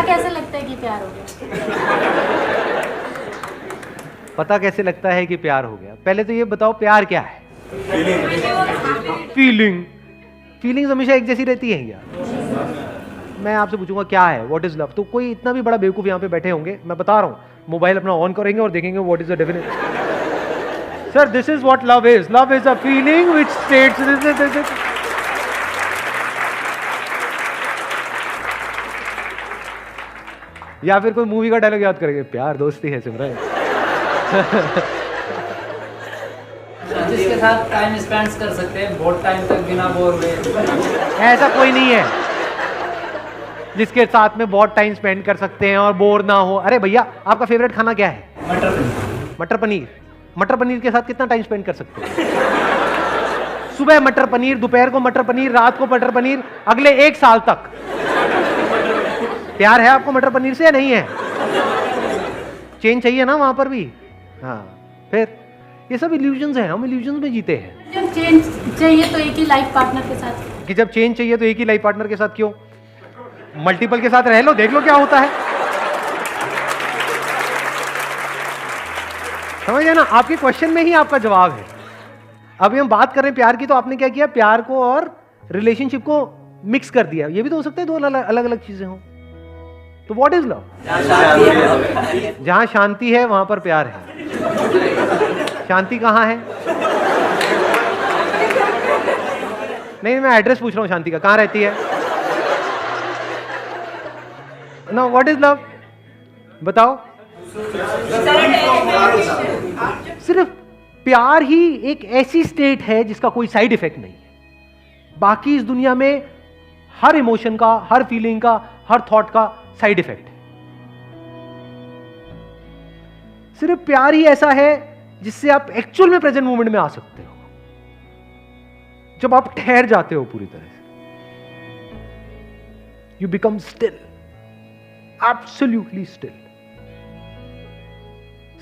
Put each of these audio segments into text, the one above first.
कैसे लगता है कि प्यार हो गया? पता कैसे लगता है कि प्यार हो गया? पहले तो ये बताओ प्यार क्या है? फीलिंग्स हमेशा एक जैसी रहती है क्या? मैं आपसे पूछूंगा क्या है, व्हाट इज लव, तो कोई इतना भी बड़ा बेवकूफ यहाँ पे बैठे होंगे, मैं बता रहा हूँ, मोबाइल अपना ऑन करेंगे और देखेंगे what is the definition. Sir this is what love is a feeling which states, या फिर कोई मूवी का डायलॉग याद करेंगे, प्यार दोस्ती है सिमरन। जिसके साथ टाइम स्पेंड कर सकते हैं बहुत टाइम तक बिना बोर हुए। ऐसा कोई नहीं है जिसके साथ में बहुत टाइम स्पेंड कर सकते हैं और बोर ना हो। अरे भैया आपका फेवरेट खाना क्या है? मटर पनीर। मटर पनीर। मटर पनीर के साथ कितना टाइम स्पेंड कर सकते हैं? सुबह मटर पनीर, दोपहर को मटर पनीर, रात को मटर पनीर, अगले 1 साल तक। प्यार है आपको मटर पनीर से या नहीं है? चेंज चाहिए ना वहां पर भी। हाँ, फिर ये सब इल्यूजन्स हैं, हम इल्यूजन्स में जीते हैं। जब चेंज चाहिए तो एक ही लाइफ पार्टनर के साथ, कि जब चेंज चाहिए तो एक ही लाइफ पार्टनर के साथ क्यों? मल्टीपल के साथ रह लो, देख लो क्या होता है। समझे ना, आपके क्वेश्चन में ही आपका जवाब है। अभी हम बात कर रहे हैं प्यार की, तो आपने क्या किया, प्यार को और रिलेशनशिप को मिक्स कर दिया। ये भी तो हो सकता है दो अलग अलग चीजें हों। तो व्हाट इज लव? जहां शांति है वहां पर प्यार है। शांति कहां है? नहीं, मैं एड्रेस पूछ रहा हूं शांति का, कहां रहती है? ना, व्हाट इज लव? बताओ। सिर्फ प्यार ही एक ऐसी स्टेट है जिसका कोई साइड इफेक्ट नहीं है। बाकी इस दुनिया में हर इमोशन का, हर फीलिंग का, हर थॉट का साइड इफेक्ट है। सिर्फ प्यार ही ऐसा है जिससे आप एक्चुअल में प्रेजेंट मोमेंट में आ सकते हो, जब आप ठहर जाते हो पूरी तरह से। You become still, absolutely still.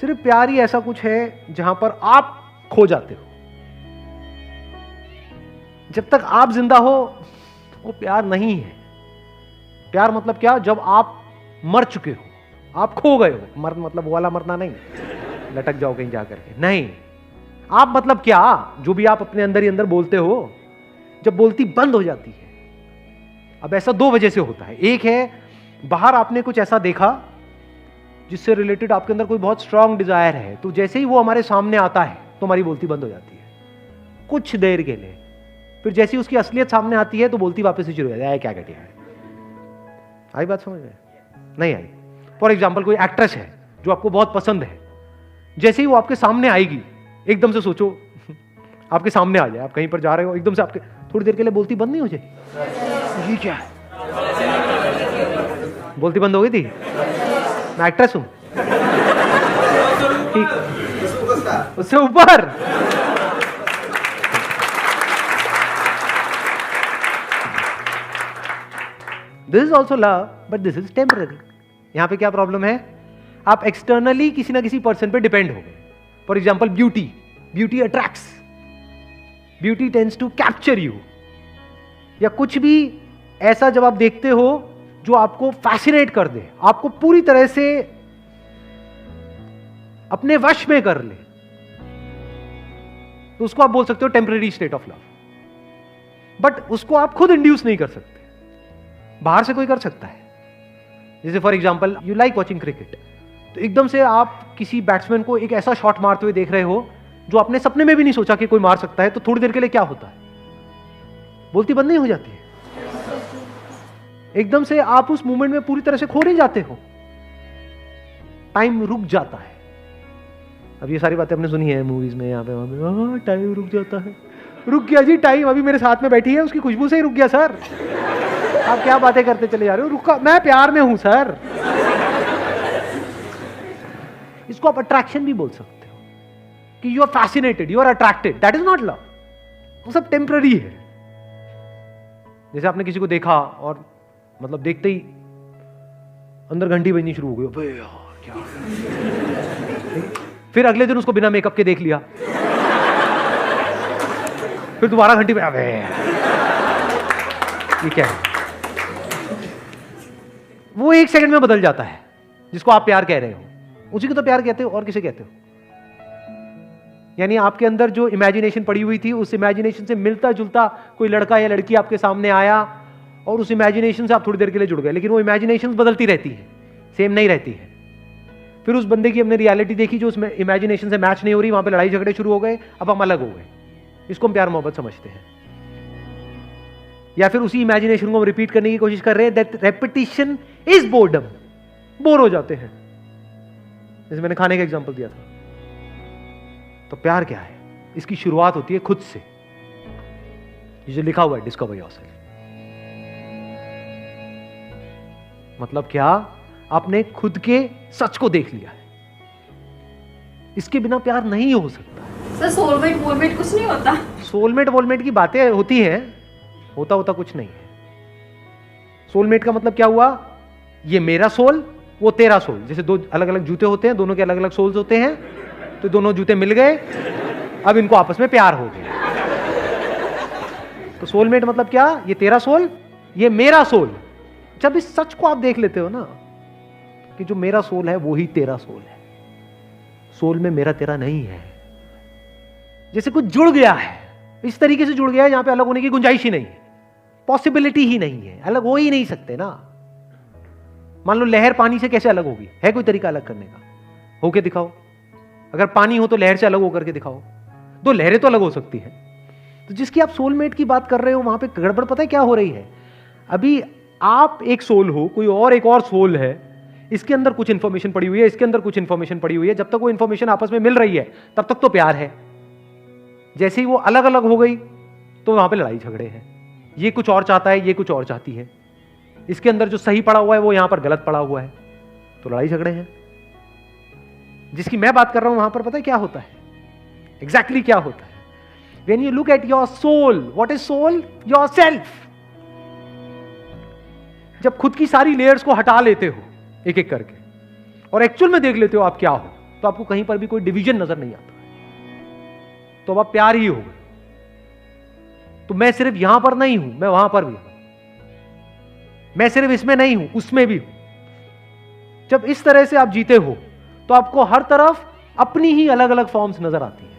सिर्फ प्यार ही ऐसा कुछ है जहां पर आप खो जाते हो। जब तक आप जिंदा हो वो प्यार नहीं है। प्यार मतलब क्या? जब आप मर चुके हो, आप खो गए हो। मर मतलब वो वाला मरना नहीं, लटक जाओ कहीं जाकर के, नहीं। आप मतलब क्या? जो भी आप अपने अंदर ही अंदर बोलते हो, जब बोलती बंद हो जाती है। अब ऐसा 2 वजह से होता है। एक है बाहर आपने कुछ ऐसा देखा जिससे रिलेटेड आपके अंदर कोई बहुत स्ट्रांग डिजायर है, तो जैसे ही वो हमारे सामने आता है तो हमारी बोलती बंद हो जाती है कुछ देर के लिए। फिर जैसी उसकी असलियत सामने आती है तो बोलती वापस से शुरू हो जाती है। क्या कहती है? आई बात समझ में? नहीं आई? फॉर एग्जाम्पल कोई एक्ट्रेस है जो आपको बहुत पसंद है, जैसे ही वो आपके सामने आएगी, एकदम से सोचो आपके सामने आ जाए, आप कहीं पर जा रहे हो, एकदम से आपके थोड़ी देर के लिए बोलती बंद नहीं हो जाए? ये क्या है? बोलती बंद हो गई थी? मैं एक्ट्रेस हूं, ठीक, उससे ऊपर। This is also love but this is temporary. यहां पे क्या प्रॉब्लम है? आप एक्सटर्नली किसी ना किसी पर्सन पे डिपेंड हो गए। For example beauty attracts, beauty tends to capture you. या कुछ भी ऐसा जब आप देखते हो जो आपको फैसिनेट कर दे, आपको पूरी तरह से अपने वश में कर ले, तो उसको आप बोल सकते हो temporary state of love. But उसको आप खुद इंड्यूस नहीं कर सकते, बाहर से कोई कर सकता है। जैसे for example you like watching cricket, तो एकदम से आप किसी बैट्समैन को एक ऐसा शॉट मारते हुए देख रहे हो जो आपने सपने में भी नहीं सोचा कि कोई मार सकता है, तो थोड़ी देर के लिए क्या होता है? बोलती बंद नहीं हो जाती है? एकदम से आप उस मूवमेंट में पूरी तरह से खो नहीं जाते हो, टाइम रुक जाता है। अब ये सारी बातें हमने सुनी है मूवीज में, यहाँ पे वहां पे, टाइम रुक जाता है। रुक गया जी टाइम, अभी मेरे साथ में बैठी है, उसकी खुशबू से ही रुक गया सर। आप क्या बातें करते चले जा रहे हो? रुका, मैं प्यार में हूं सर। इसको आप अट्रैक्शन भी बोल सकते हो कि you are fascinated, you are attracted. That is not love, वो सब टेम्पररी है। जैसे आपने किसी को देखा और मतलब देखते ही अंदर घंटी बजनी शुरू हो गई, अबे यार क्या। फिर अगले दिन उसको बिना मेकअप के देख लिया, फिर दोबारा घंटी बजा, ये क्या है? वो एक सेकंड में बदल जाता है, जिसको आप प्यार कह रहे हो उसी को तो प्यार कहते हो, और किसे कहते हो? यानी आपके अंदर जो इमेजिनेशन पड़ी हुई थी, उस इमेजिनेशन से मिलता जुलता कोई लड़का या लड़की आपके सामने आया और उस इमेजिनेशन से आप थोड़ी देर के लिए जुड़ गए, लेकिन वो इमेजिनेशन बदलती रहती है, सेम नहीं रहती है। फिर उस बंदे की हमने रियलिटी देखी जो उसमें इमेजिनेशन से मैच नहीं हो रही, वहां पे लड़ाई झगड़े शुरू हो गए, अब हम अलग हो गए। इसको हम प्यार मोहब्बत समझते हैं। या फिर उसी इमेजिनेशन को हम रिपीट करने की कोशिश कर रहे हैं, that repetition is boredom, bore हो जाते हैं। जैसे मैंने खाने का एग्जांपल दिया था। तो प्यार क्या है? इसकी शुरुआत होती है खुद से, ये जो लिखा हुआ है डिस्कवर योरसेल्फ। मतलब क्या? आपने खुद के सच को देख लिया है, इसके बिना प्यार नहीं हो सकता। सर सोलमेट वोलमेट कुछ नहीं होता? सोलमेट वोलमेट की बातें होती हैं, होता कुछ नहीं है। सोलमेट का मतलब क्या हुआ? ये मेरा सोल, वो तेरा सोल। जैसे दो अलग अलग जूते होते हैं, दोनों के अलग अलग सोल्स होते हैं, तो दोनों जूते मिल गए, अब इनको आपस में प्यार हो गया। तो सोलमेट मतलब क्या? ये तेरा सोल, ये मेरा सोल। जब इस सच को आप देख लेते हो ना कि जो मेरा सोल है वो ही तेरा सोल है, सोल में मेरा तेरा नहीं है। जैसे कुछ जुड़ गया है, इस तरीके से जुड़ गया है जहां पे अलग होने की गुंजाइश ही नहीं है, पॉसिबिलिटी ही नहीं है, अलग हो ही नहीं सकते ना। मान लो लहर पानी से कैसे अलग होगी? है कोई तरीका अलग करने का? होके दिखाओ। अगर पानी हो तो लहर से अलग होकर के दिखाओ, दो लहरें तो अलग हो सकती हैं। तो जिसकी आप सोलमेट की बात कर रहे हो, वहां पे गड़बड़ पता है क्या हो रही है? अभी आप एक सोल हो, कोई और एक और सोल है, इसके अंदर कुछ इंफॉर्मेशन पड़ी हुई है, इसके अंदर कुछ इंफॉर्मेशन पड़ी हुई है। जब तक वो इंफॉर्मेशन आपस में मिल रही है तब तक तो प्यार है। जैसे ही वो अलग अलग हो गई तो वहां पे लड़ाई झगड़े हैं। ये कुछ और चाहता है, ये कुछ और चाहती है। इसके अंदर जो सही पड़ा हुआ है वो यहां पर गलत पड़ा हुआ है, तो लड़ाई झगड़े हैं। जिसकी मैं बात कर रहा हूं वहां पर पता है क्या होता है? एग्जैक्टली क्या होता है? When you look at your soul, what is soul? Yourself. जब खुद की सारी लेयर्स को हटा लेते हो एक एक करके और एक्चुअल में देख लेते हो आप क्या हो, तो आपको कहीं पर भी कोई डिवीजन नजर नहीं आता, तो अब आप प्यार ही हो गए। तो मैं सिर्फ यहां पर नहीं हूं, मैं वहां पर भी हूं। मैं सिर्फ इसमें नहीं हूं, उसमें भी हूं। जब इस तरह से आप जीते हो तो आपको हर तरफ अपनी ही अलग अलग फॉर्म्स नजर आती है।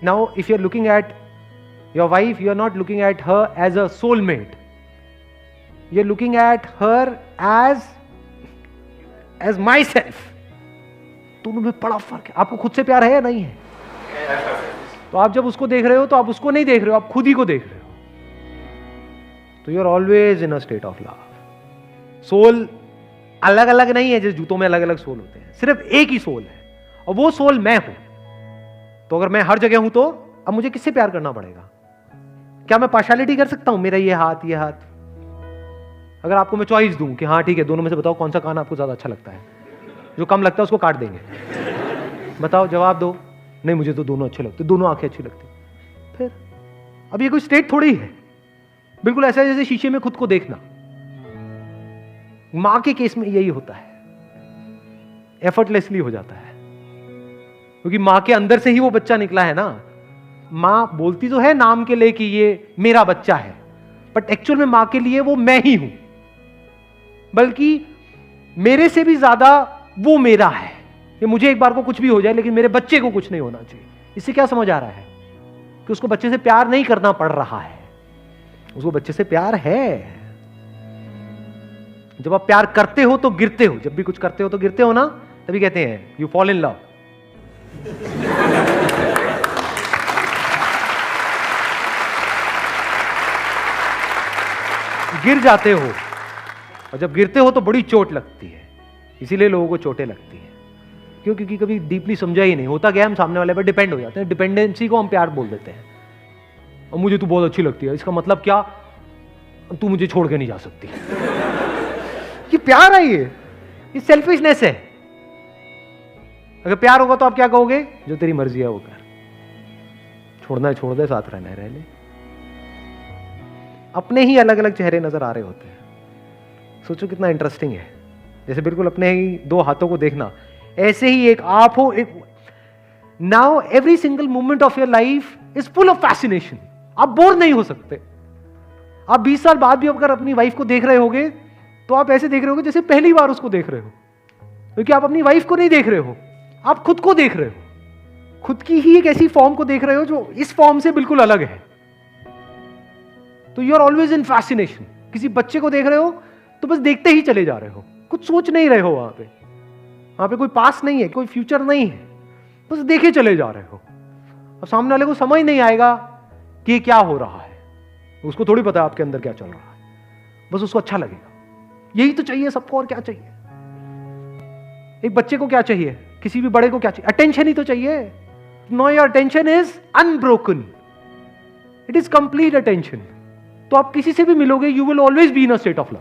Now, if you're looking at your wife, you're not looking at her as a soulmate. You're looking at her as myself. दोनों में बड़ा फर्क है। आपको खुद से प्यार है या नहीं है? तो आप जब उसको देख रहे हो तो आप उसको नहीं देख रहे हो, आप खुद ही को देख रहे हो। तो you're always in a state of love. Soul अलग अलग नहीं है, जैसे जूतों में अलग अलग सोल होते हैं, सिर्फ एक ही सोल है और वो सोल मैं हूं। तो अगर मैं हर जगह हूं तो अब मुझे किससे प्यार करना पड़ेगा? क्या मैं पार्शियलिटी कर सकता हूं? मेरा ये हाथ, ये हाथ। अगर आपको मैं चॉइस दूं कि हाँ ठीक है, दोनों में से बताओ कौन सा कान आपको ज्यादा अच्छा लगता है, जो कम लगता है उसको काट देंगे। बताओ, जवाब दो। नहीं, मुझे तो दोनों अच्छे लगते, दोनों आंखें अच्छी लगती। फिर अब ये कोई स्टेट थोड़ी है, बिल्कुल ऐसा है जैसे शीशे में खुद को देखना। मां के केस में यही होता है, एफर्टलेसली हो जाता है, क्योंकि मां के अंदर से ही वो बच्चा निकला है ना। मां बोलती तो है नाम के लिए कि ये मेरा बच्चा है, बट एक्चुअल में मां के लिए वो मैं ही हूं, बल्कि मेरे से भी ज्यादा वो मेरा है। कि मुझे एक बार को कुछ भी हो जाए लेकिन मेरे बच्चे को कुछ नहीं होना चाहिए। इससे क्या समझ आ रहा है? कि उसको बच्चे से प्यार नहीं करना पड़ रहा है, उसको बच्चे से प्यार है। जब आप प्यार करते हो तो गिरते हो, जब भी कुछ करते हो तो गिरते हो ना, तभी कहते हैं यू फॉल इन लव। गिर जाते हो, और जब गिरते हो तो बड़ी चोट लगती है। इसीलिए लोगों को चोटें लगती हैं, क्यों? क्योंकि कभी डीपली समझा ही नहीं होता। क्या हम सामने वाले पर डिपेंड हो जाते हैं, डिपेंडेंसी को हम प्यार बोल देते हैं। और मुझे तू बहुत अच्छी लगती है, इसका मतलब क्या? तू मुझे छोड़ के नहीं जा सकती। ये प्यार है? ये सेल्फिशनेस है। अगर प्यार होगा तो आप क्या कहोगे? जो तेरी मर्जी है वो कर, छोड़ना है छोड़ दे, साथ रहना है रह ले। अपने ही अलग अलग चेहरे नजर आ रहे होते हैं। सोचो कितना इंटरेस्टिंग है। जैसे बिल्कुल अपने ही दो हाथों को देखना, ऐसे ही एक आप हो, एक now every single moment of your life is full of fascination. आप बोर नहीं हो सकते। आप 20 साल बाद भी अगर अपनी वाइफ को देख रहे होगे तो आप ऐसे देख रहे हो जैसे पहली बार उसको देख रहे हो, क्योंकि आप अपनी वाइफ को नहीं देख रहे हो, आप खुद को देख रहे हो, खुद की ही एक ऐसी फॉर्म को देख रहे हो जो इस फॉर्म से बिल्कुल अलग है। तो you are always in fascination. किसी बच्चे को देख रहे हो तो बस देखते ही चले जा रहे हो, कुछ सोच नहीं रहे हो, वहां पे कोई पास नहीं है, कोई फ्यूचर नहीं है, बस देखे चले जा रहे हो। अब सामने वाले को समझ नहीं आएगा कि ये क्या हो रहा है, उसको थोड़ी पता है आपके अंदर क्या चल रहा है, बस उसको अच्छा लगेगा। यही तो चाहिए सबको, और क्या चाहिए? एक बच्चे को क्या चाहिए, किसी भी बड़े को क्या चाहिए? अटेंशन ही तो चाहिए। No, your attention is unbroken, it is complete attention. तो आप किसी से भी मिलोगे, you will always be in a state of love.